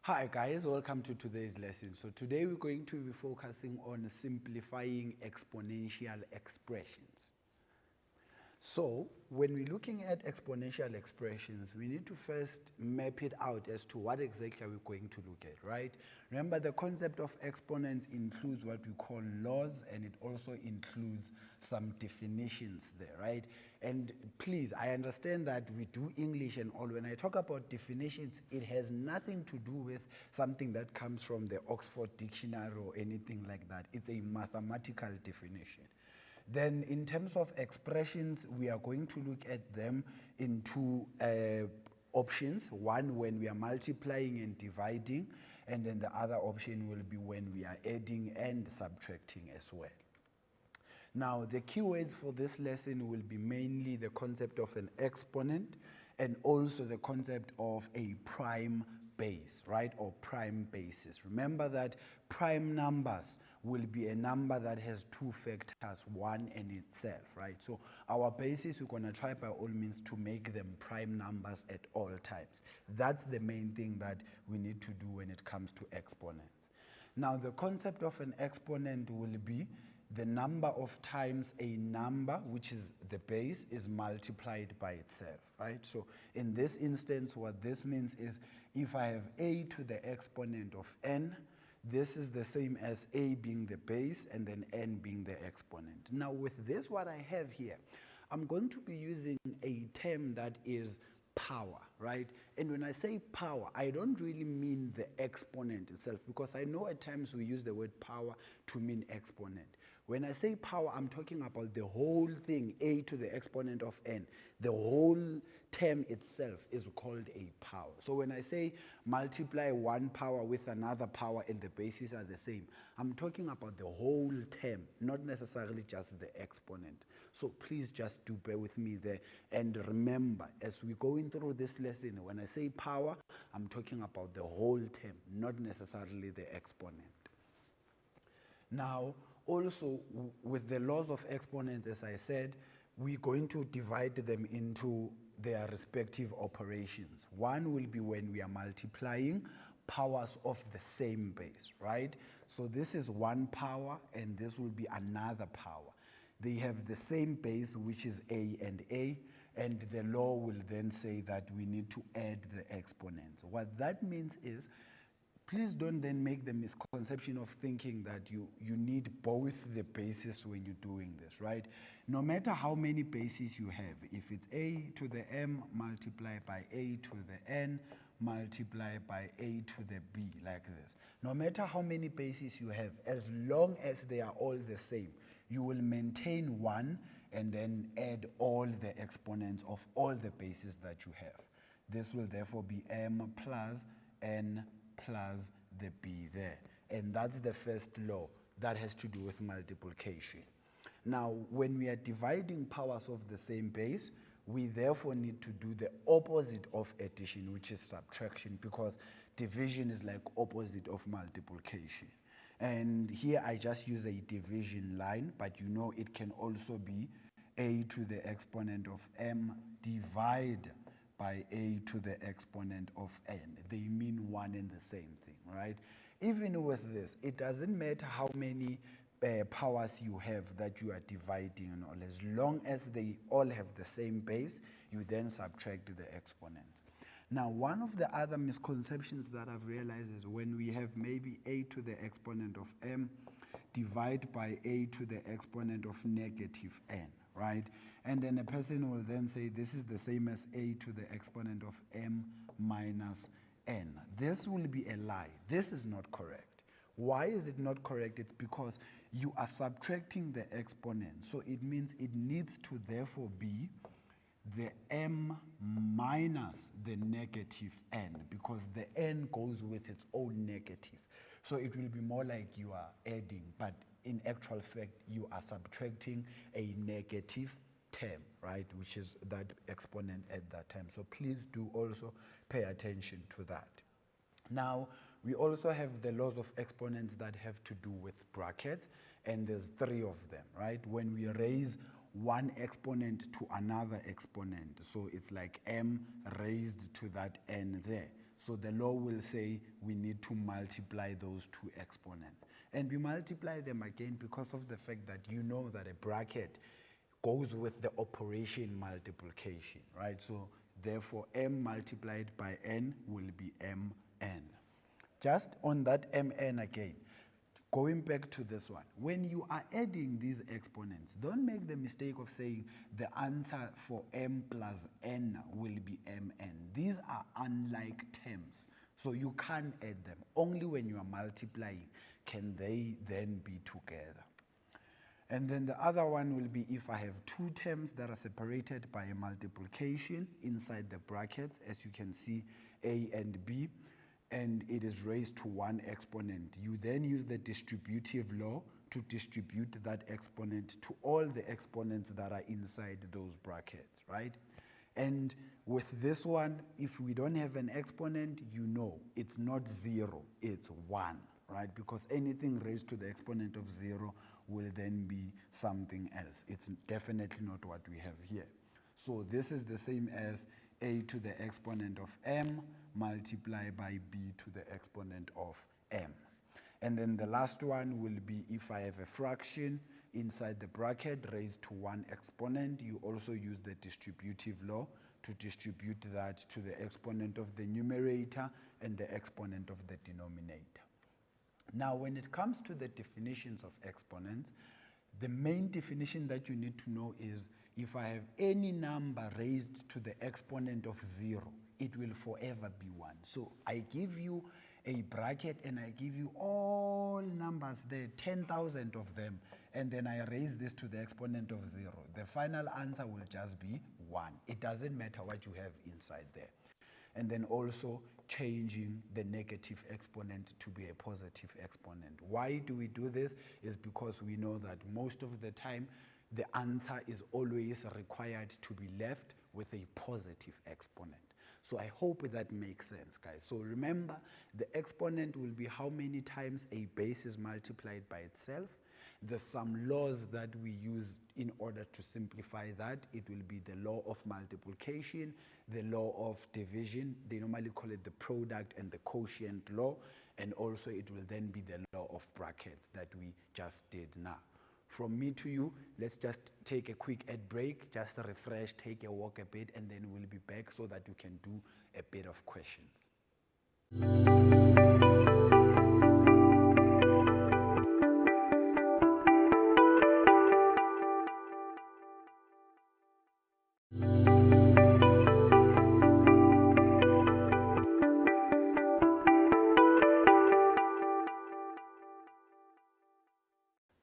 Hi guys, welcome to today's lesson. So today we're going to be focusing on simplifying exponential expressions. So when we're looking at exponential expressions, we need to first map it out as to what exactly are we going to look at, right? Remember, the concept of exponents includes what we call laws, and it also includes some definitions there, right? And please, I understand that we do English and all. When I talk about definitions, it has nothing to do with something that comes from the Oxford Dictionary or anything like that. It's a mathematical definition. Then in terms of expressions, we are going to look at them in two options. One, when we are multiplying and dividing, and then the other option will be when we are adding and subtracting as well. Now, the key words for this lesson will be mainly the concept of an exponent and also the concept of a prime base, right, or prime basis. Remember that prime numbers will be a number that has two factors, one and itself, right? So our basis, we're going to try by all means to make them prime numbers at all times. That's the main thing that we need to do when it comes to exponents. Now, the concept of an exponent will be the number of times a number, which is the base, is multiplied by itself, right? So in this instance, what this means is if I have a to the exponent of n, this is the same as a being the base and then n being the exponent. Now with this, what I have here, I'm going to be using a term that is power, right? And when I say power, I don't really mean the exponent itself, because I know at times we use the word power to mean exponent. When I say power, I'm talking about the whole thing, a to the exponent of n. The whole term itself is called a power. So when I say multiply one power with another power and the bases are the same, I'm talking about the whole term, not necessarily just the exponent. So please just do bear with me there. And remember, as we're going through this lesson, when I say power, I'm talking about the whole term, not necessarily the exponent. Now, also, with the laws of exponents, as I said, we're going to divide them into their respective operations. One will be when we are multiplying powers of the same base, right? So this is one power, and this will be another power. They have the same base, which is a, and the law will then say that we need to add the exponents. What that means is, please don't then make the misconception of thinking that you need both the bases when you're doing this, right? No matter how many bases you have, if it's a to the m multiplied by a to the n multiplied by a to the b, like this. No matter how many bases you have, as long as they are all the same, you will maintain one and then add all the exponents of all the bases that you have. This will therefore be m plus n plus the b there. And that's the first law that has to do with multiplication. Now, when we are dividing powers of the same base, we therefore need to do the opposite of addition, which is subtraction, because division is like opposite of multiplication. And here I just use a division line, but you know it can also be a to the exponent of m divide by a to the exponent of n. They mean one and the same thing, right? Even with this, it doesn't matter how many powers you have that you are dividing and all. As long as they all have the same base, you then subtract the exponents. Now, one of the other misconceptions that I've realized is when we have maybe a to the exponent of m divide by a to the exponent of negative n, right? And then a person will then say this is the same as a to the exponent of m minus n. This will be a lie. This is not correct. Why is it not correct? It's because you are subtracting the exponent. So it means it needs to therefore be the m minus the negative n, because the n goes with its own negative. So it will be more like you are adding, but in actual fact, you are subtracting a negative term, right, which is that exponent at that time. So please do also pay attention to that. Now, we also have the laws of exponents that have to do with brackets, and there's three of them, right? When we raise one exponent to another exponent, so it's like m raised to that n there. So the law will say we need to multiply those two exponents. And we multiply them again because of the fact that you know that a bracket goes with the operation multiplication, right? So therefore, m multiplied by n will be mn. Just on that mn again, going back to this one, when you are adding these exponents, don't make the mistake of saying the answer for m plus n will be mn. These are unlike terms, so you can't add them. Only when you are multiplying can they then be together. And then the other one will be if I have two terms that are separated by a multiplication inside the brackets, as you can see, a and b, and it is raised to one exponent. You then use the distributive law to distribute that exponent to all the exponents that are inside those brackets, right? And with this one, if we don't have an exponent, you know it's not 0, it's 1, right? Because anything raised to the exponent of 0 will then be something else. It's definitely not what we have here. So this is the same as a to the exponent of m multiplied by b to the exponent of m. And then the last one will be if I have a fraction inside the bracket raised to one exponent, you also use the distributive law to distribute that to the exponent of the numerator and the exponent of the denominator. Now, when it comes to the definitions of exponents, the main definition that you need to know is if I have any number raised to the exponent of 0, it will forever be 1. So I give you a bracket and I give you all numbers there, 10,000 of them, and then I raise this to the exponent of 0. The final answer will just be 1. It doesn't matter what you have inside there. And then also changing the negative exponent to be a positive exponent. Why do we do this? Is because we know that most of the time the answer is always required to be left with a positive exponent. So I hope that makes sense, guys. So remember, the exponent will be how many times a base is multiplied by itself. There's some laws that we use in order to simplify that. It will be the law of multiplication, the law of division. They normally call it the product and the quotient law. And also it will then be the law of brackets that we just did now. From me to you, let's just take a quick ad break, just refresh, take a walk a bit, and then we'll be back so that you can do a bit of questions.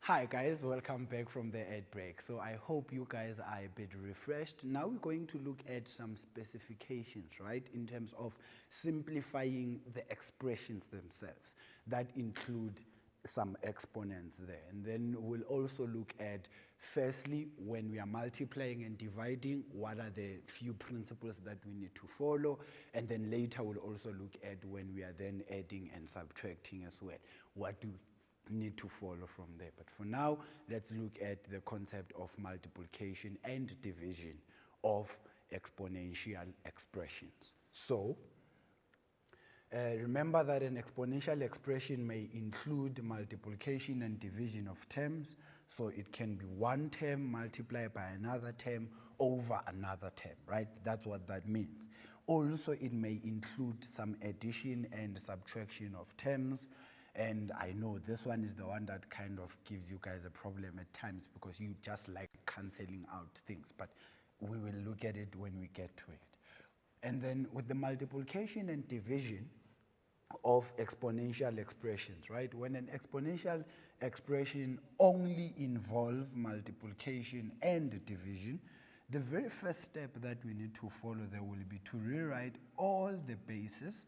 Hi guys, welcome back from the ad break. So I hope you guys are a bit refreshed. Now we're going to look at some specifications, right, in terms of simplifying the expressions themselves. That include some exponents there. And then we'll also look at, firstly, when we are multiplying and dividing, what are the few principles that we need to follow. And then later we'll also look at when we are then adding and subtracting as well. What do need to follow from there. But for now, let's look at the concept of multiplication and division of exponential expressions. So remember that an exponential expression may include multiplication and division of terms. So it can be one term multiplied by another term over another term, right? That's what that means. Also, it may include some addition and subtraction of terms. And I know this one is the one that kind of gives you guys a problem at times because you just like cancelling out things, but we will look at it when we get to it. And then with the multiplication and division of exponential expressions, right? When an exponential expression only involves multiplication and division, the very first step that we need to follow there will be to rewrite all the bases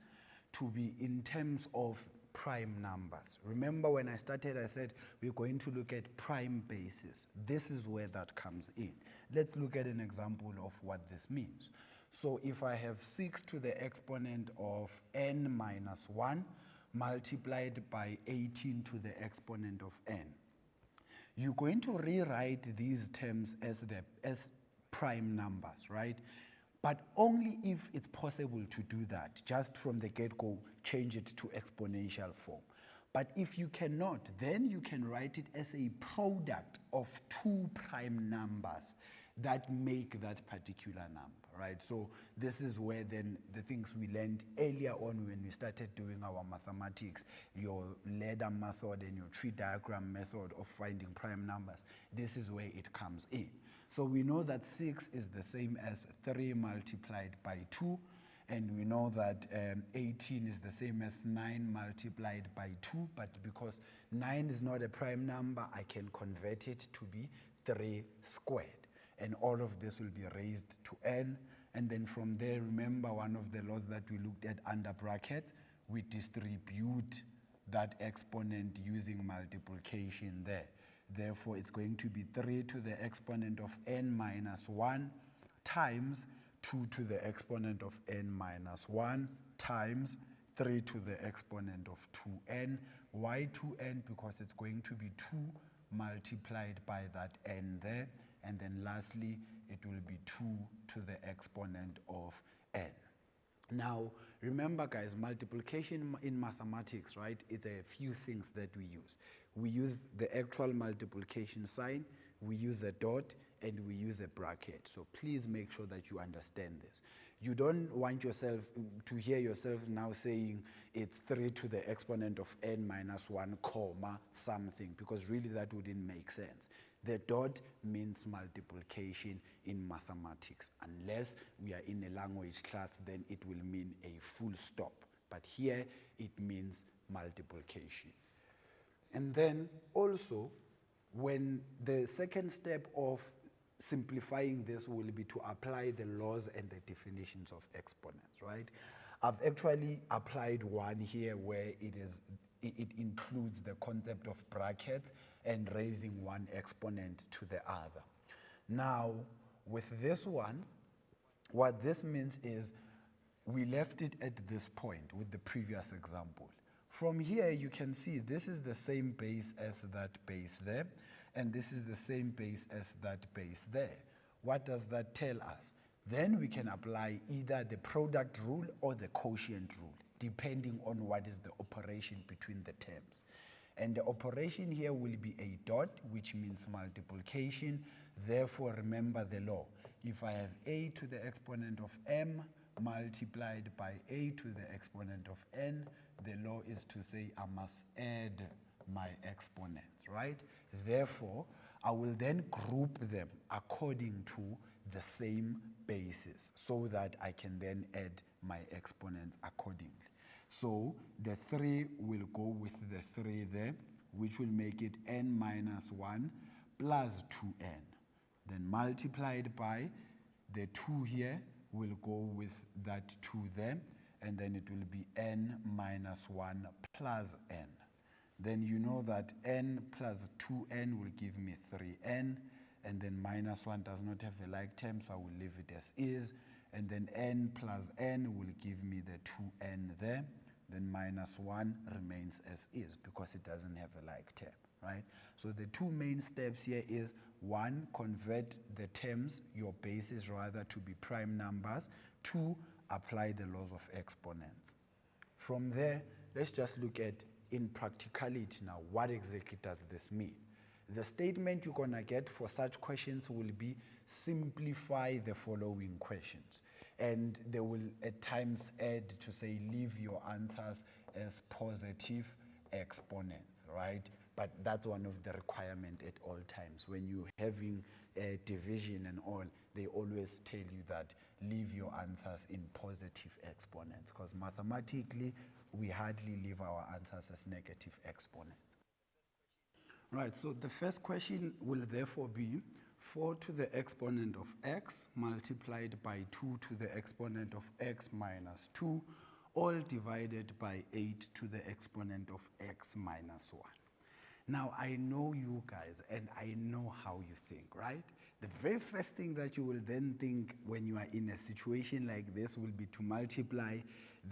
to be in terms of prime numbers. Remember when I started, I said we're going to look at prime bases. This is where that comes in. Let's look at an example of what this means. So if I have 6 to the exponent of n minus 1 multiplied by 18 to the exponent of n, you're going to rewrite these terms as prime numbers, right? But only if it's possible to do that, just from the get-go, change it to exponential form. But if you cannot, then you can write it as a product of two prime numbers that make that particular number, right? So this is where then the things we learned earlier on when we started doing our mathematics, your ladder method and your tree diagram method of finding prime numbers, this is where it comes in. So we know that 6 is the same as 3 multiplied by 2, and we know that 18 is the same as 9 multiplied by 2, but because 9 is not a prime number, I can convert it to be 3 squared. And all of this will be raised to n, and then from there, remember one of the laws that we looked at under brackets, we distribute that exponent using multiplication there. Therefore, it's going to be 3 to the exponent of n minus 1 times 2 to the exponent of n minus 1 times 3 to the exponent of 2n. Why 2n? Because it's going to be 2 multiplied by that n there. And then lastly, it will be 2 to the exponent of n. Now, remember guys, multiplication in mathematics, right, is a few things that we use. We use the actual multiplication sign, we use a dot, and we use a bracket. So please make sure that you understand this. You don't want yourself to hear yourself now saying it's 3 to the exponent of n minus 1 comma something, because really that wouldn't make sense. The dot means multiplication in mathematics. Unless we are in a language class, then it will mean a full stop. But here, it means multiplication. And then also, when the second step of simplifying this will be to apply the laws and the definitions of exponents, right? I've actually applied one here where it includes the concept of brackets and raising one exponent to the other. Now, with this one, what this means is we left it at this point with the previous example. From here, you can see this is the same base as that base there, and this is the same base as that base there. What does that tell us? Then we can apply either the product rule or the quotient rule, depending on what is the operation between the terms. And the operation here will be a dot, which means multiplication. Therefore, remember the law. If I have a to the exponent of m multiplied by a to the exponent of n, the law is to say I must add my exponents, right? Therefore, I will then group them according to the same basis so that I can then add my exponents accordingly. So the 3 will go with the 3 there, which will make it n minus 1 plus 2n. Then multiplied by the 2 here will go with that 2 there, and then it will be n minus 1 plus n. Then you know that n plus 2n will give me 3n, and then minus 1 does not have a like term, so I will leave it as is. And then n plus n will give me the 2n there. Then minus 1 remains as is because it doesn't have a like term, right? So the two main steps here is, 1, convert the terms, your bases rather, to be prime numbers. 2, apply the laws of exponents. From there, let's just look at, in practicality now, what exactly does this mean? The statement you're going to get for such questions will be simplify the following questions. And they will at times add to say leave your answers as positive exponents, right? But that's one of the requirements at all times. When you're having a division and all, they always tell you that leave your answers in positive exponents, because mathematically, we hardly leave our answers as negative exponents. Right, so the first question will therefore be 4 to the exponent of x multiplied by 2 to the exponent of x minus 2, all divided by 8 to the exponent of x minus 1. Now, I know you guys, and I know how you think, right? The very first thing that you will then think when you are in a situation like this will be to multiply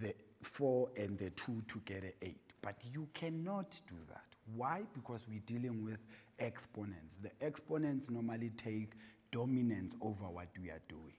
the 4 and the 2 to get an 8. But you cannot do that. Why? Because we're dealing with exponents. The exponents normally take dominance over what we are doing.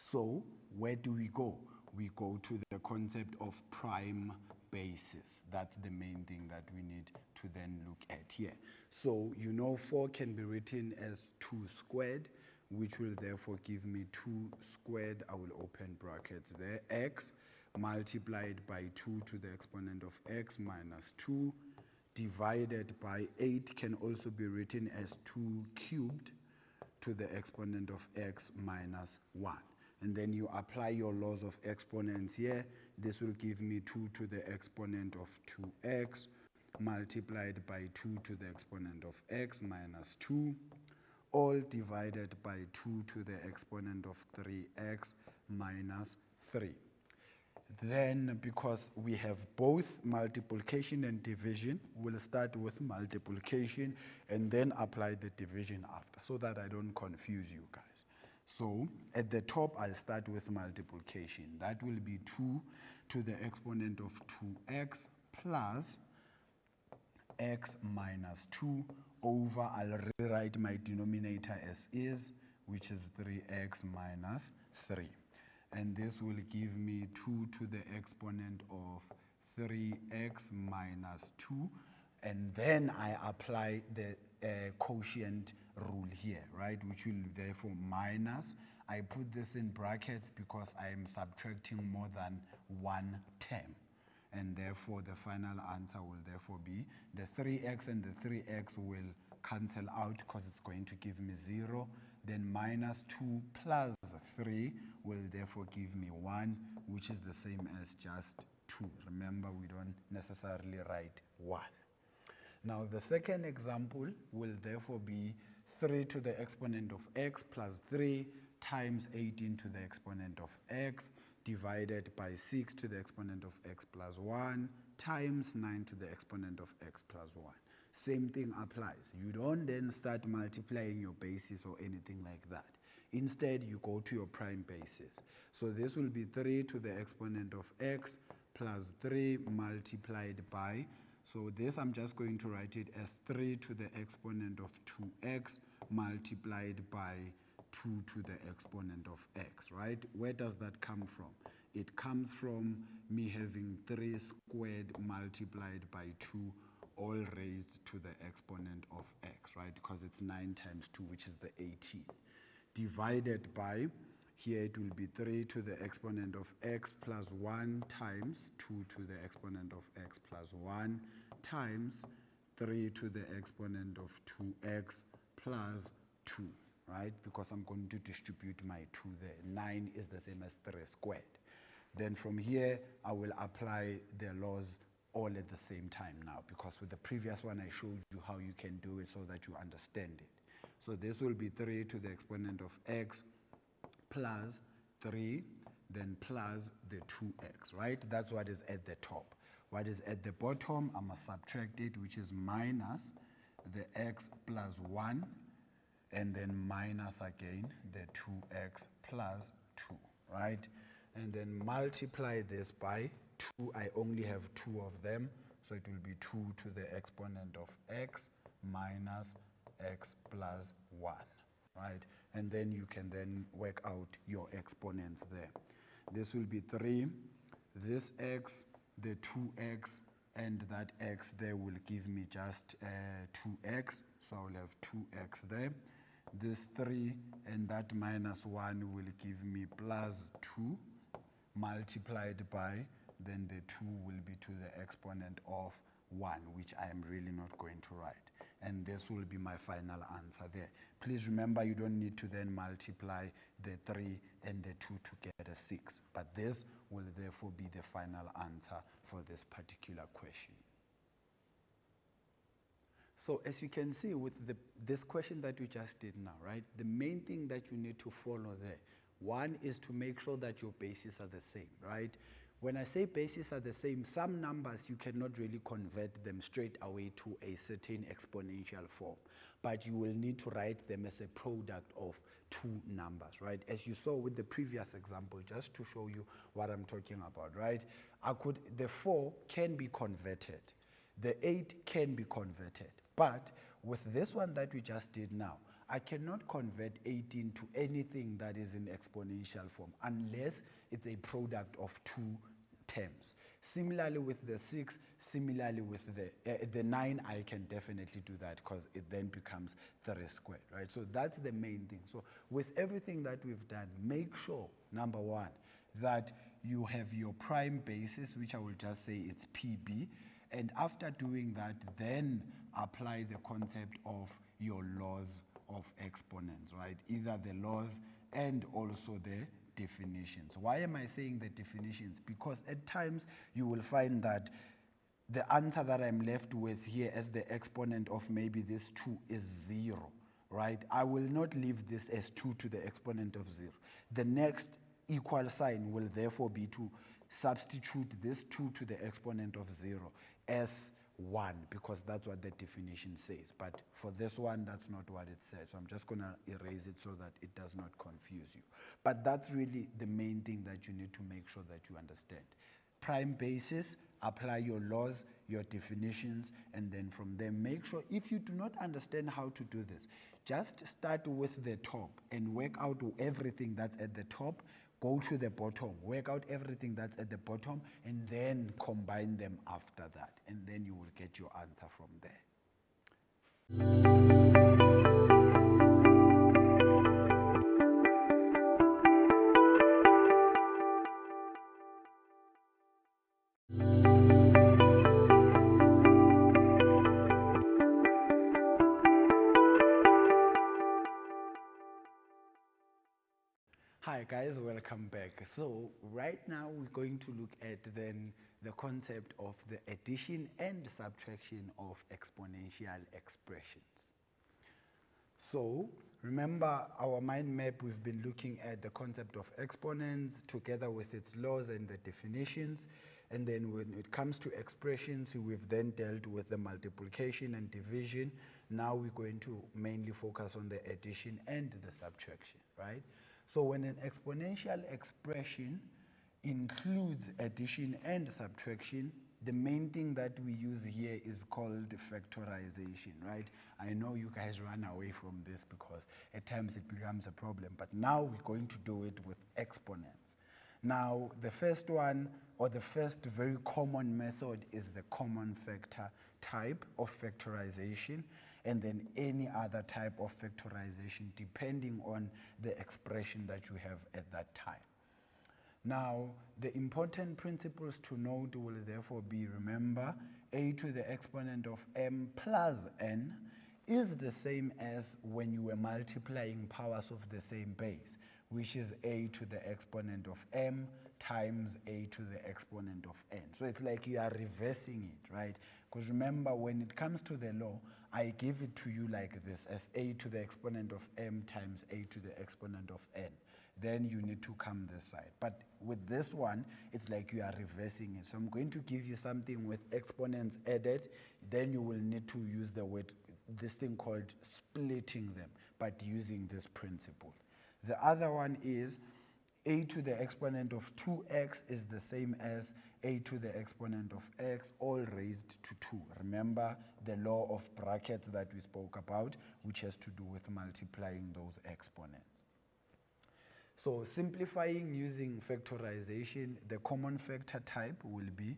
So where do we go? We go to the concept of prime basis. That's the main thing that we need to then look at here. So you know 4 can be written as 2 squared, which will therefore give me 2 squared, I will open brackets there, x multiplied by 2 to the exponent of x minus 2 divided by 8 can also be written as 2 cubed to the exponent of x minus 1. And then you apply your laws of exponents here. This will give me 2 to the exponent of 2x multiplied by 2 to the exponent of x minus 2, all divided by 2 to the exponent of 3x minus 3. Then, because we have both multiplication and division, we'll start with multiplication and then apply the division after, so that I don't confuse you guys. So, at the top, I'll start with multiplication. That will be 2 to the exponent of 2x plus x minus 2 over, I'll rewrite my denominator as is, which is 3x minus 3. And this will give me 2 to the exponent of 3x minus 2. And then I apply the quotient rule here, right? Which will therefore minus. I put this in brackets because I am subtracting more than one term. And therefore the final answer will therefore be the 3x and the 3x will cancel out because it's going to give me 0. Then minus 2 plus 3 will therefore give me 1, which is the same as just 2. Remember, we don't necessarily write 1. Now the second example will therefore be 3 to the exponent of x plus 3 times 18 to the exponent of x divided by 6 to the exponent of x plus 1 times 9 to the exponent of x plus 1. Same thing applies. You don't then start multiplying your bases or anything like that. Instead, you go to your prime basis. So this will be 3 to the exponent of x plus 3 multiplied by, so this I'm just going to write it as 3 to the exponent of 2x multiplied by 2 to the exponent of x, right? Where does that come from? It comes from me having 3 squared multiplied by 2 all raised to the exponent of x, right? Because it's 9 times 2, which is the 18. Divided by, here it will be 3 to the exponent of x plus 1 times 2 to the exponent of x plus 1 times 3 to the exponent of 2x plus 2, right? Because I'm going to distribute my 2 there. 9 is the same as 3 squared. Then from here, I will apply the laws all at the same time now, because with the previous one I showed you how you can do it so that you understand it. So this will be 3 to the exponent of x plus 3, then plus the 2x, right? That's what is at the top. What is at the bottom, I must subtract it, which is minus the x plus 1, and then minus again the 2x plus 2, right? And then multiply this by 2. I only have 2 of them, so it will be 2 to the exponent of x minus x plus 1, right? And then you can then work out your exponents there. This will be 3, this x, the 2x, and that x there will give me just 2x, so I will have 2x there. This 3 and that minus 1 will give me plus 2 multiplied by, then the 2 will be to the exponent of 1, which I am really not going to write. And this will be my final answer there. Please remember, you don't need to then multiply the 3 and the 2 to get a 6. But this will therefore be the final answer for this particular question. So as you can see with this question that we just did now, right? The main thing that you need to follow there, one is to make sure that your bases are the same, right? When I say bases are the same, some numbers you cannot really convert them straight away to a certain exponential form, but you will need to write them as a product of 2 numbers, right? As you saw with the previous example, just to show you what I'm talking about, right? The 4 can be converted, the 8 can be converted, but with this one that we just did now, I cannot convert 18 to anything that is in exponential form unless it's a product of two terms. Similarly with the 6, similarly with the 9, I can definitely do that because it then becomes 3 squared, right? So that's the main thing. So with everything that we've done, make sure, number one, that you have your prime basis, which I will just say it's PB, and after doing that, then apply the concept of your laws of exponents, right? Either the laws and also the definitions. Why am I saying the definitions? Because at times you will find that the answer that I'm left with here as the exponent of maybe this 2 is 0, right? I will not leave this as 2 to the exponent of 0. The next equal sign will therefore be to substitute this 2 to the exponent of 0 as 1, because that's what the definition says. But for this one, that's not what it says. So I'm just going to erase it so that it does not confuse you. But that's really the main thing that you need to make sure that you understand. Prime basis, apply your laws, your definitions, and then from there, make sure if you do not understand how to do this, just start with the top and work out everything that's at the top. Go to the bottom, work out everything that's at the bottom, and then combine them after that. And then you will get your answer from there. Hi guys, welcome back. So right now we're going to look at then the concept of the addition and subtraction of exponential expressions. So remember our mind map, we've been looking at the concept of exponents together with its laws and the definitions. And then when it comes to expressions, we've then dealt with the multiplication and division. Now we're going to mainly focus on the addition and the subtraction, right? So when an exponential expression includes addition and subtraction, the main thing that we use here is called factorization, right? I know you guys run away from this because at times it becomes a problem, but now we're going to do it with exponents. Now, the first one, or the first very common method, is the common factor type of factorization, and then any other type of factorization depending on the expression that you have at that time. Now, the important principles to note will therefore be, remember, a to the exponent of m plus n is the same as when you were multiplying powers of the same base, which is a to the exponent of m times a to the exponent of n. So it's like you are reversing it, right? Because remember, when it comes to the law, I give it to you like this, as a to the exponent of m times a to the exponent of n. Then you need to come this side. But with this one, it's like you are reversing it. So I'm going to give you something with exponents added. Then you will need to use the word, this thing called splitting them, but using this principle. The other one is a to the exponent of 2x is the same as a to the exponent of x, all raised to 2. Remember the law of brackets that we spoke about, which has to do with multiplying those exponents. So simplifying using factorization, the common factor type will be,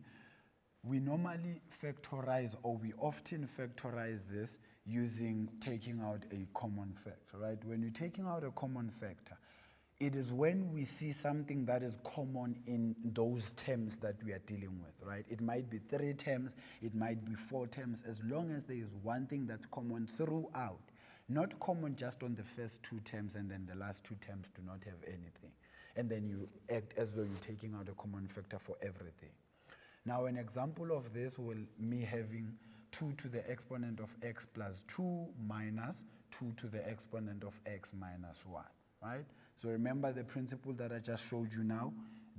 we normally factorize, or we often factorize this using taking out a common factor, right? When you're taking out a common factor, it is when we see something that is common in those terms that we are dealing with, right? It might be 3 terms, it might be 4 terms, as long as there is one thing that's common throughout. Not common just on the first 2 terms and then the last 2 terms do not have anything. And then you act as though you're taking out a common factor for everything. Now an example of this will me having 2 to the exponent of x plus 2 minus 2 to the exponent of x minus 1, right? So remember the principle that I just showed you now.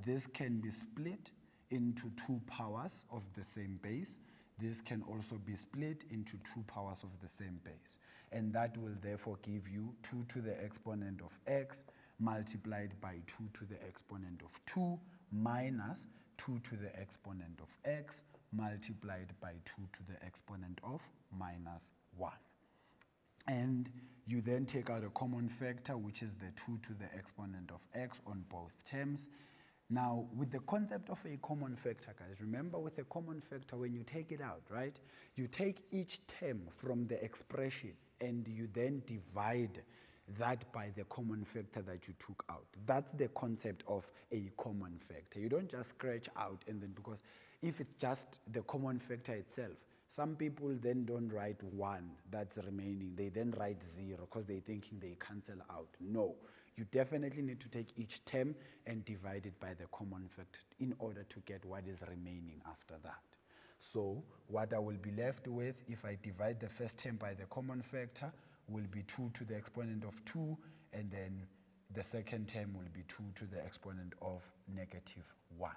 This can be split into 2 powers of the same base. This can also be split into 2 powers of the same base. And that will therefore give you 2 to the exponent of x multiplied by 2 to the exponent of 2 minus 2 to the exponent of x multiplied by 2 to the exponent of minus 1. and you then take out a common factor, which is the 2 to the exponent of x on both terms. Now, with the concept of a common factor, guys, remember with a common factor, when you take it out, right, you take each term from the expression and you then divide that by the common factor that you took out. That's the concept of a common factor. You don't just scratch out and then, because if it's just the common factor itself, some people then don't write 1 that's remaining. They then write 0 because they're thinking they cancel out. No, you definitely need to take each term and divide it by the common factor in order to get what is remaining after that. So what I will be left with, if I divide the first term by the common factor, will be 2 to the exponent of 2, and then the second term will be 2 to the exponent of negative 1.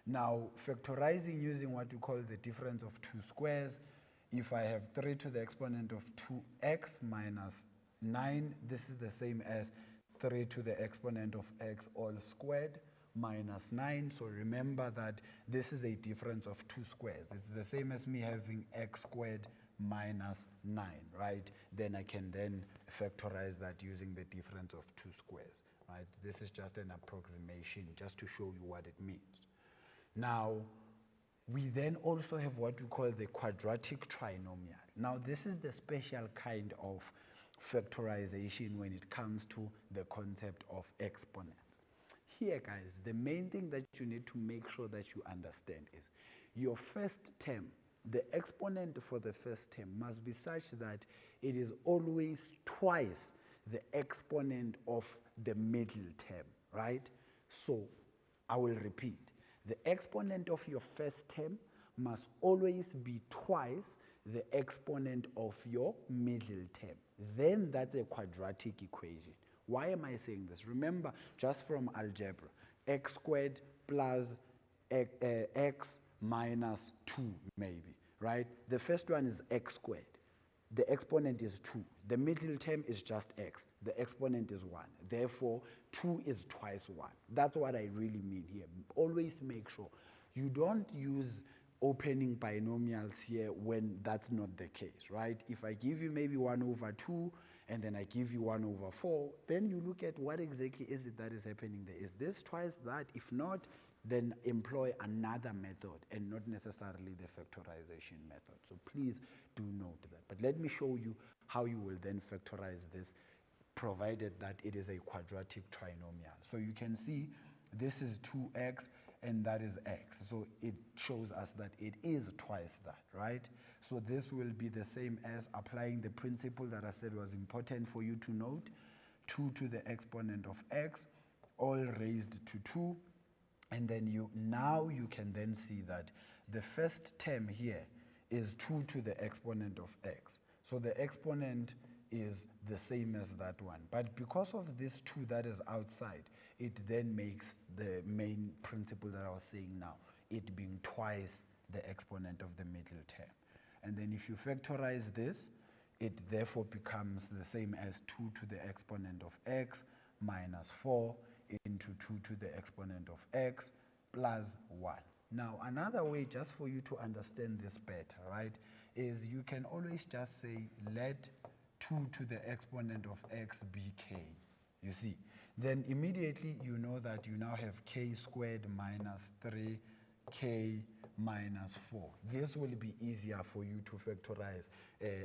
Now, factorizing using what we call the difference of two squares, if I have 3 to the exponent of 2x minus 9, this is the same as 3 to the exponent of x all squared minus 9. So remember that this is a difference of two squares. It's the same as me having x squared minus 9, right? Then I can then factorize that using the difference of two squares, right? This is just an approximation just to show you what it means. Now, we then also have what we call the quadratic trinomial. Now, this is the special kind of factorization when it comes to the concept of exponents. Here, guys, the main thing that you need to make sure that you understand is your first term, the exponent for the first term must be such that it is always twice the exponent of the middle term, right? So, I will repeat. The exponent of your first term must always be twice the exponent of your middle term. Then that's a quadratic equation. Why am I saying this? Remember, just from algebra, x squared plus x minus 2 maybe, right? The first one is x squared. The exponent is 2. The middle term is just x. The exponent is 1. Therefore, 2 is twice 1. That's what I really mean here. Always make sure you don't use opening binomials here when that's not the case, right? If I give you maybe 1 over 2 and then I give you 1 over 4, then you look at what exactly is it that is happening there. Is this twice that? If not, then employ another method and not necessarily the factorization method. So please do note that. But let me show you how you will then factorize this, provided that it is a quadratic trinomial. So you can see this is 2x and that is x. So it shows us that it is twice that, right? So this will be the same as applying the principle that I said was important for you to note. 2 to the exponent of x, all raised to 2. And then you can then see that the first term here is 2 to the exponent of x. So the exponent is the same as that one. But because of this 2 that is outside, it then makes the main principle that I was saying now, it being twice the exponent of the middle term. And then if you factorize this, it therefore becomes the same as 2 to the exponent of x minus 4 into 2 to the exponent of x plus 1. Now, another way just for you to understand this better, right, is you can always just say let 2 to the exponent of x be k. You see, then immediately you know that you now have k squared minus 3k minus 4. This will be easier for you to factorize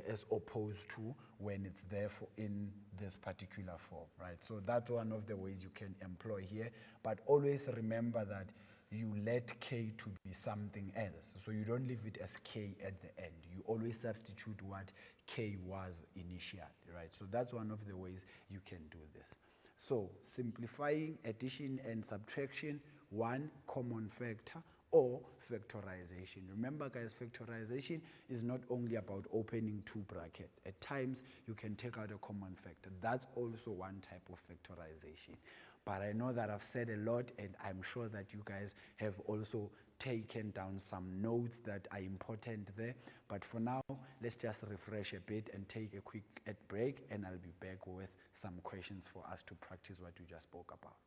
as opposed to when it's there in this particular form, right? So that's one of the ways you can employ here. But always remember that you let k to be something else. So you don't leave it as k at the end. You always substitute what k was initially, right? So that's one of the ways you can do this. So simplifying addition and subtraction, one common factor, or factorization. Remember, guys, factorization is not only about opening two brackets. At times, you can take out a common factor. That's also one type of factorization. But I know that I've said a lot, and I'm sure that you guys have also taken down some notes that are important there. But for now, let's just refresh a bit and take a quick break, and I'll be back with some questions for us to practice what we just spoke about.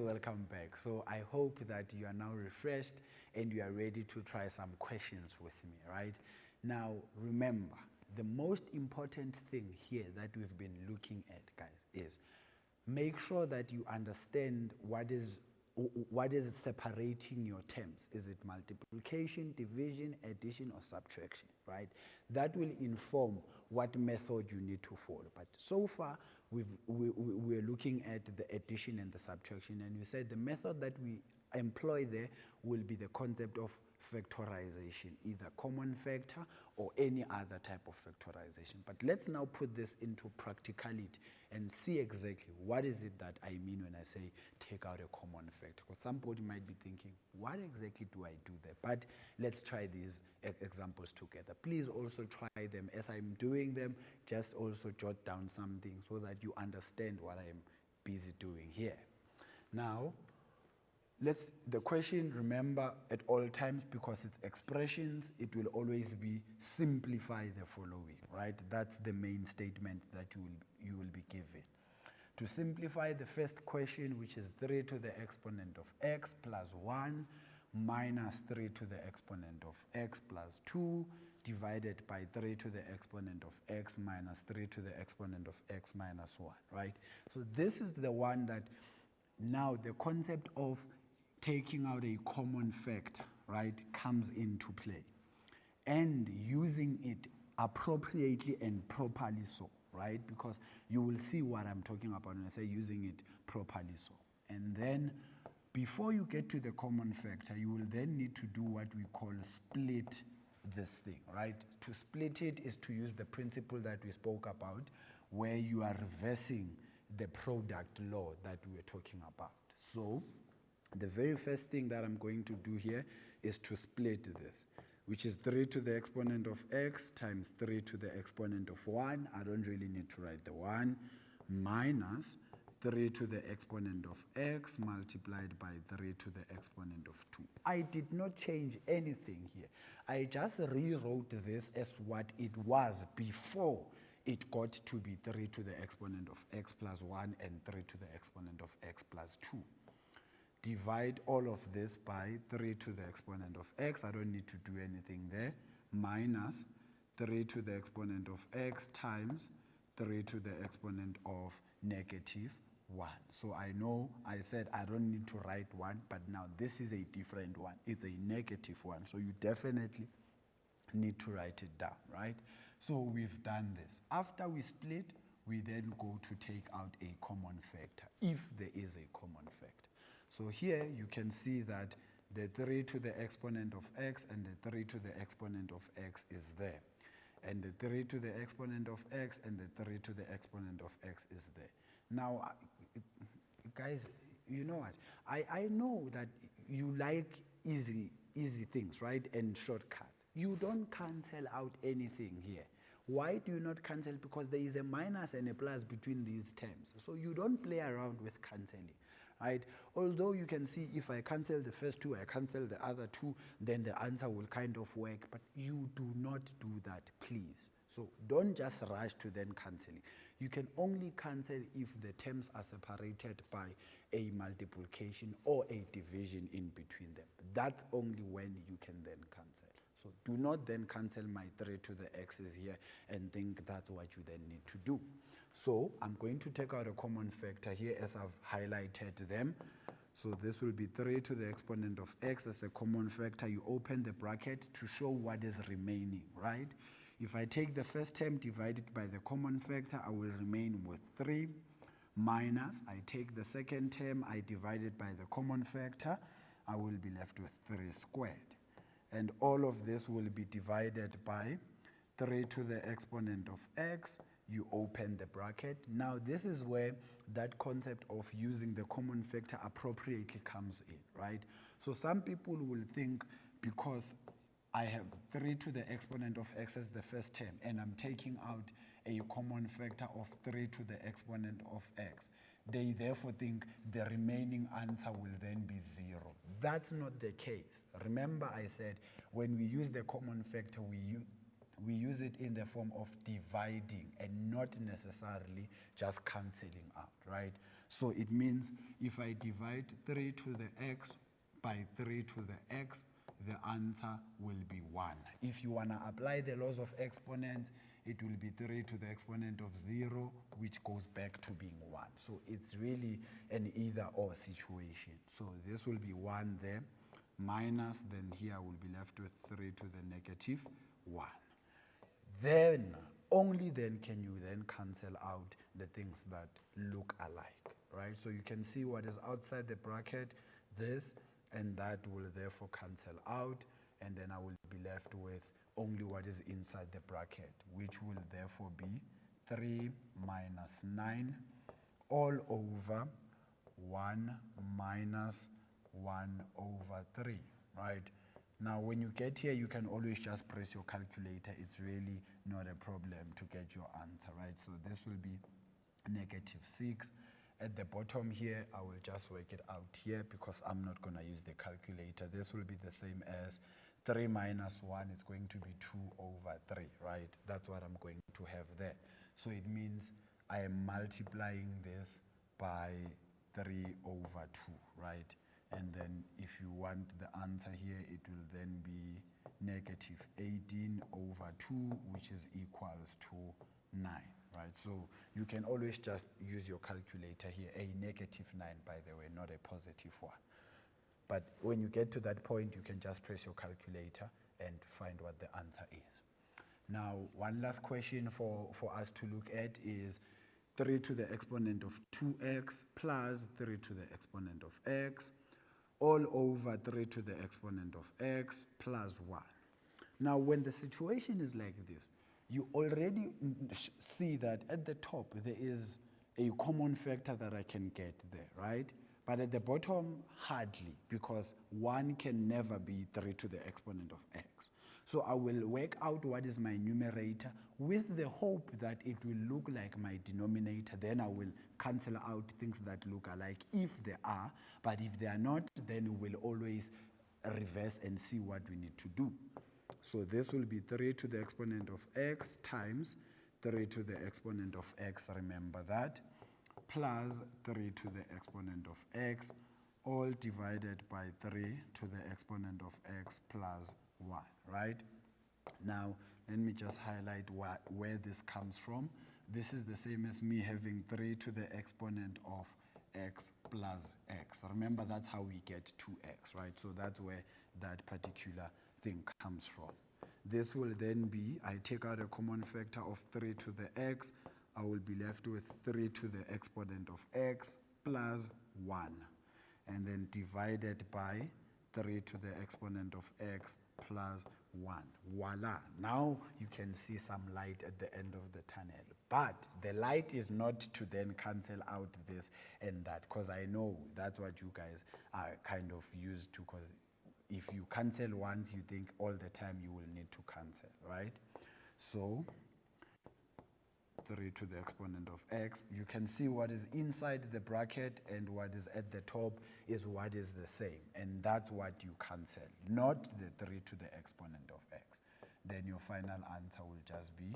welcome back. So I hope that you are now refreshed and you are ready to try some questions with me, right? Now, remember, the most important thing here that we've been looking at, guys, is make sure that you understand what is separating your terms. Is it multiplication, division, addition, or subtraction, right? That will inform what method you need to follow. But so far, we're looking at the addition and the subtraction, and we said the method that we employ there will be the concept of factorization, either common factor or any other type of factorization. But let's now put this into practicality and see exactly what is it that I mean when I say take out a common factor. Because somebody might be thinking, what exactly do I do there? But let's try these examples together. Please also try them. As I'm doing them, just also jot down something so that you understand what I'm busy doing here. Now, the question, remember, at all times, because it's expressions, it will always be simplify the following, right? That's the main statement that you will be given. To simplify the first question, which is 3 to the exponent of x plus 1 minus 3 to the exponent of x plus 2 divided by 3 to the exponent of x minus 3 to the exponent of x minus 1, right? So this is the one that now the concept of taking out a common factor, right, comes into play, and using it appropriately and properly so, right, because you will see what I'm talking about when I say using it properly so. And then before you get to the common factor, you will then need to do what we call split this thing, right? To split it is to use the principle that we spoke about, where you are reversing the product law that we were talking about. So the very first thing that I'm going to do here is to split this, which is 3 to the exponent of x times 3 to the exponent of 1. I don't really need to write the 1, minus 3 to the exponent of x multiplied by 3 to the exponent of 2. I did not change anything here. I just rewrote this as what it was before it got to be 3 to the exponent of x plus 1 and 3 to the exponent of x plus 2. Divide all of this by 3 to the exponent of x. I don't need to do anything there. Minus 3 to the exponent of x times 3 to the exponent of negative 1. So I know I said I don't need to write 1, but now this is a different one. It's a negative 1. So you definitely need to write it down, right? So we've done this. After we split, we then go to take out a common factor, if there is a common factor. So here you can see that the 3 to the exponent of x and the 3 to the exponent of x is there. And the 3 to the exponent of x and the 3 to the exponent of x is there. Now, guys, you know what? I know that you like easy things, right? And shortcuts. You don't cancel out anything here. Why do you not cancel? Because there is a minus and a plus between these terms. So you don't play around with cancelling. Right? Although you can see if I cancel the first two, I cancel the other two, then the answer will kind of work, but you do not do that, please. So don't just rush to then cancelling. You can only cancel if the terms are separated by a multiplication or a division in between them. That's only when you can then cancel. So do not then cancel my 3 to the x's here and think that's what you then need to do. So I'm going to take out a common factor here as I've highlighted them. So this will be 3 to the exponent of x as a common factor. You open the bracket to show what is remaining, right? If I take the first term divided by the common factor, I will remain with 3 minus, I take the second term, I divide it by the common factor, I will be left with 3 squared. And all of this will be divided by 3 to the exponent of x. You open the bracket. Now this is where that concept of using the common factor appropriately comes in, right? So some people will think because I have 3 to the exponent of x as the first term and I'm taking out a common factor of 3 to the exponent of x, they therefore think the remaining answer will then be 0. That's not the case. Remember I said when we use the common factor, we use it in the form of dividing and not necessarily just cancelling out, right? So it means if I divide 3 to the x by 3 to the x, the answer will be 1. If you want to apply the laws of exponents, it will be 3 to the exponent of 0, which goes back to being 1. So it's really an either-or situation. So this will be 1 there, minus, then here I will be left with 3 to the negative 1. Then, only then can you then cancel out the things that look alike, right? So you can see what is outside the bracket, this, and that will therefore cancel out, and then I will be left with only what is inside the bracket, which will therefore be 3 minus 9 all over 1 minus 1 over 3, right? Now, when you get here, you can always just press your calculator. It's really not a problem to get your answer, right? So this will be negative 6. At the bottom here, I will just work it out here because I'm not going to use the calculator. This will be the same as 3 minus 1. It's going to be 2 over 3, right? That's what I'm going to have there. So it means I am multiplying this by 3 over 2, right? And then if you want the answer here, it will then be negative 18 over 2, which is equals to 9, right? So you can always just use your calculator here, a negative 9, by the way, not a positive 1. But when you get to that point, you can just press your calculator and find what the answer is. Now, one last question for us to look at is 3 to the exponent of 2x plus 3 to the exponent of x all over 3 to the exponent of x plus 1. Now, when the situation is like this, you already see that at the top there is a common factor that I can get there, right? But at the bottom, hardly, because 1 can never be 3 to the exponent of x. So I will work out what is my numerator with the hope that it will look like my denominator. Then I will cancel out things that look alike if they are. But if they are not, then we'll always reverse and see what we need to do. So this will be 3 to the exponent of x times 3 to the exponent of x, remember that, plus 3 to the exponent of x, all divided by 3 to the exponent of x plus 1, right? Now, let me just highlight where this comes from. This is the same as me having 3 to the exponent of x plus x. Remember, that's how we get 2x, right? So that's where that particular thing comes from. This will then be, I take out a common factor of 3 to the x, I will be left with 3 to the exponent of x plus 1, and then divided by 3 to the exponent of x plus 1. Voila. Now you can see some light at the end of the tunnel. But the light is not to then cancel out this and that, because I know that's what you guys are kind of used to, because if you cancel once, you think all the time you will need to cancel, right? So 3 to the exponent of x, you can see what is inside the bracket and what is at the top is what is the same, and that's what you cancel, not the 3 to the exponent of x. Then your final answer will just be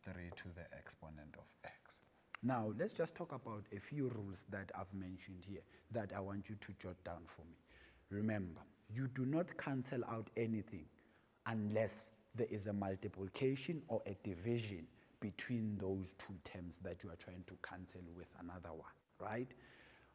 3 to the exponent of x. Now, let's just talk about a few rules that I've mentioned here that I want you to jot down for me. Remember, you do not cancel out anything unless there is a multiplication or a division between those two terms that you are trying to cancel with another one, right?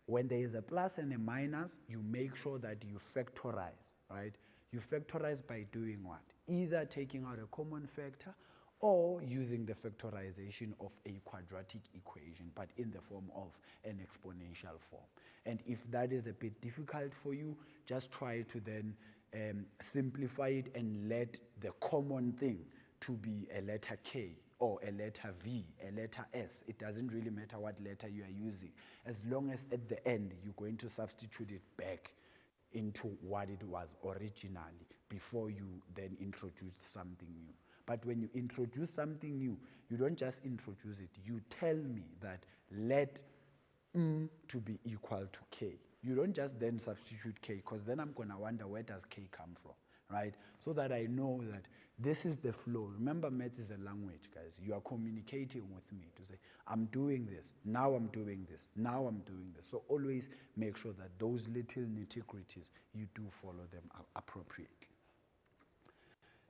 When there is a plus and a minus, you make sure that you factorize, right? You factorize by doing what? Either taking out a common factor or using the factorization of a quadratic equation, but in the form of an exponential form. And if that is a bit difficult for you, just try to then simplify it and let the common thing to be a letter K or a letter V, a letter S. It doesn't really matter what letter you are using, as long as at the end you're going to substitute it back into what it was originally before you then introduced something new. But when you introduce something new, you don't just introduce it. You tell me that let to be equal to K. You don't just then substitute K, because then I'm going to wonder, where does K come from? right? So that I know that this is the flow. Remember, maths is a language, guys. You are communicating with me to say, I'm doing this, now I'm doing this, now I'm doing this. So always make sure that those little nitty-gritties, you do follow them appropriately.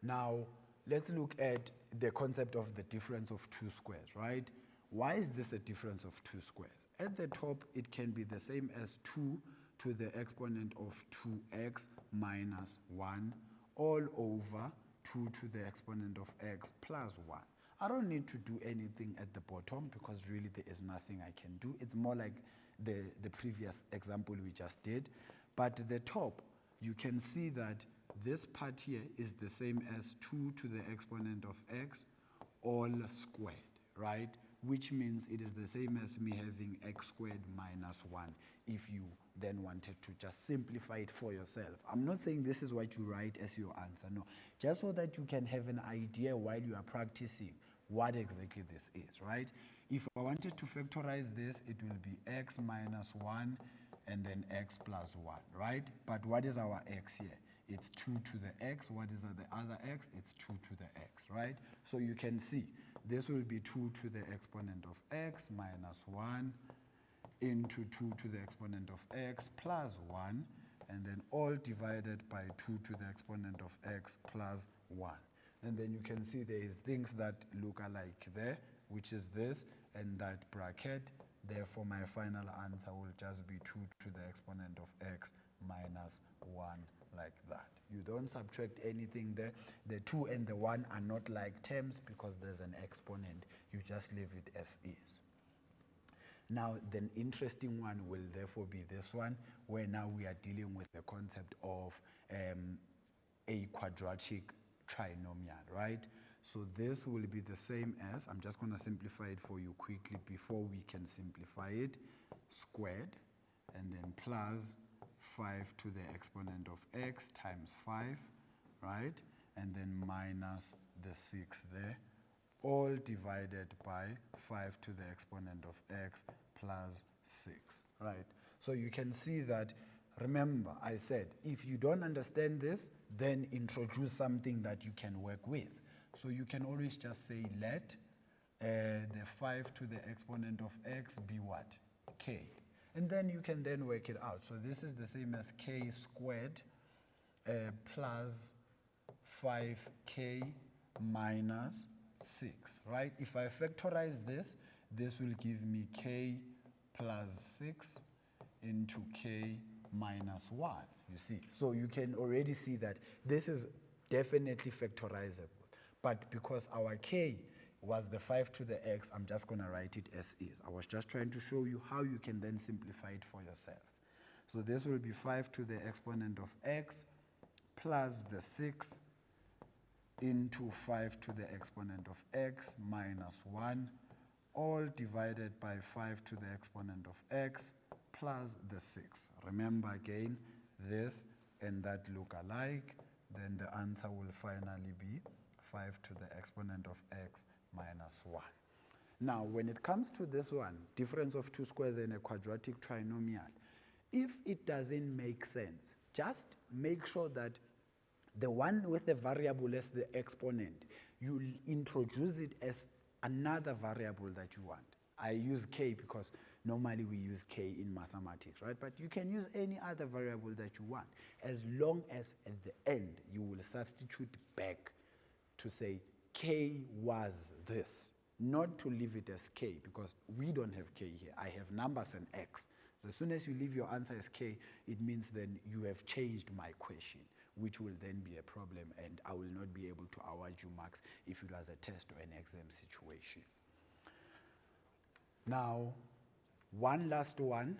Now, let's look at the concept of the difference of two squares, right? Why is this a difference of two squares? At the top, it can be the same as 2 to the exponent of 2x minus 1 all over 2 to the exponent of x plus 1. I don't need to do anything at the bottom because really there is nothing I can do. It's more like the previous example we just did. But at the top, you can see that this part here is the same as 2 to the exponent of x all squared, right? Which means it is the same as me having x squared minus 1 if you then wanted to just simplify it for yourself. I'm not saying this is what you write as your answer, no. Just so that you can have an idea while you are practicing what exactly this is, right? If I wanted to factorize this, it will be x minus 1 and then x plus 1, right? But what is our x here? It's 2 to the x. What is the other x? It's 2 to the x, right? So you can see this will be 2 to the exponent of x minus 1 into 2 to the exponent of x plus 1, and then all divided by 2 to the exponent of x plus 1. And then you can see there is things that look alike there, which is this and that bracket. Therefore, my final answer will just be 2 to the exponent of x minus 1, like that. You don't subtract anything there. The 2 and the 1 are not like terms because there's an exponent. You just leave it as is. Now, the interesting one will therefore be this one, where now we are dealing with the concept of a quadratic trinomial, right? So this will be the same as, I'm just going to simplify it for you quickly before we can simplify it, squared, and then plus 5 to the exponent of x times 5, right? And then minus the 6 there, all divided by 5 to the exponent of x plus 6, right? So you can see that, remember, I said, if you don't understand this, then introduce something that you can work with. So you can always just say, let the 5 to the exponent of x be what? K. And then you can then work it out. So this is the same as k squared plus 5k minus 6, right? If I factorize this, this will give me k plus 6 into k minus 1, you see. So you can already see that this is definitely factorizable. But because our k was the 5 to the x, I'm just going to write it as is. I was just trying to show you how you can then simplify it for yourself. So this will be 5 to the exponent of x plus the 6 into 5 to the exponent of x minus 1, all divided by 5 to the exponent of x plus the 6. Remember again, this and that look alike, then the answer will finally be 5 to the exponent of x minus 1. Now, when it comes to this one, difference of two squares in a quadratic trinomial, if it doesn't make sense, just make sure that the one with the variable as the exponent, you introduce it as another variable that you want. I use k because normally we use k in mathematics, right? But you can use any other variable that you want, as long as at the end you will substitute back to say k was this, not to leave it as k, because we don't have k here. I have numbers and x. As soon as you leave your answer as k, it means then you have changed my question, which will then be a problem, and I will not be able to award you marks if it was a test or an exam situation. Now, one last one,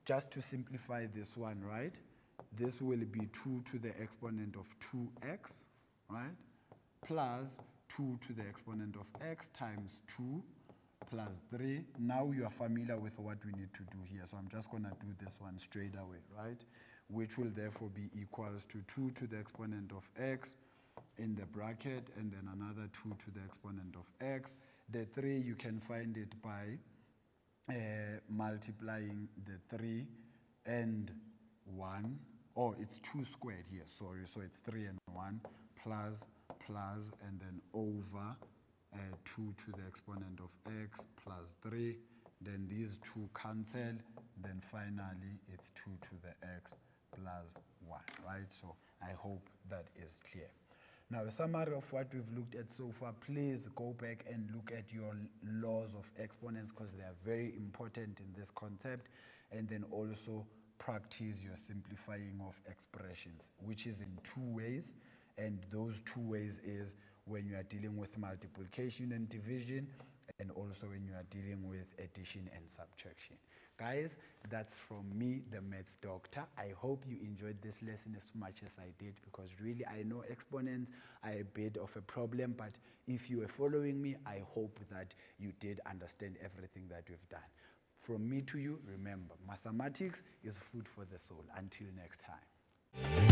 just to simplify this one, right? This will be 2 to the exponent of 2x, right? Plus 2 to the exponent of x times 2 plus 3. Now you are familiar with what we need to do here, so I'm just going to do this one straight away, right? Which will therefore be equals to 2 to the exponent of x in the bracket, and then another 2 to the exponent of x. The 3, you can find it by multiplying the 3 and 1 oh, it's 2 squared here, sorry, so it's 3 and 1 plus, and then over 2 to the exponent of x plus 3, then these 2 cancel, then finally it's 2 to the x plus 1, right? So I hope that is clear. Now, a summary of what we've looked at so far, please go back and look at your laws of exponents because they are very important in this concept, and then also practice your simplifying of expressions, which is in 2 ways, and those 2 ways is when you are dealing with multiplication and division, and also when you are dealing with addition and subtraction. Guys, that's from me, the maths doctor. I hope you enjoyed this lesson as much as I did, because really I know exponents are a bit of a problem, but if you were following me, I hope that you did understand everything that we've done. From me to you, remember, mathematics is food for the soul. Until next time.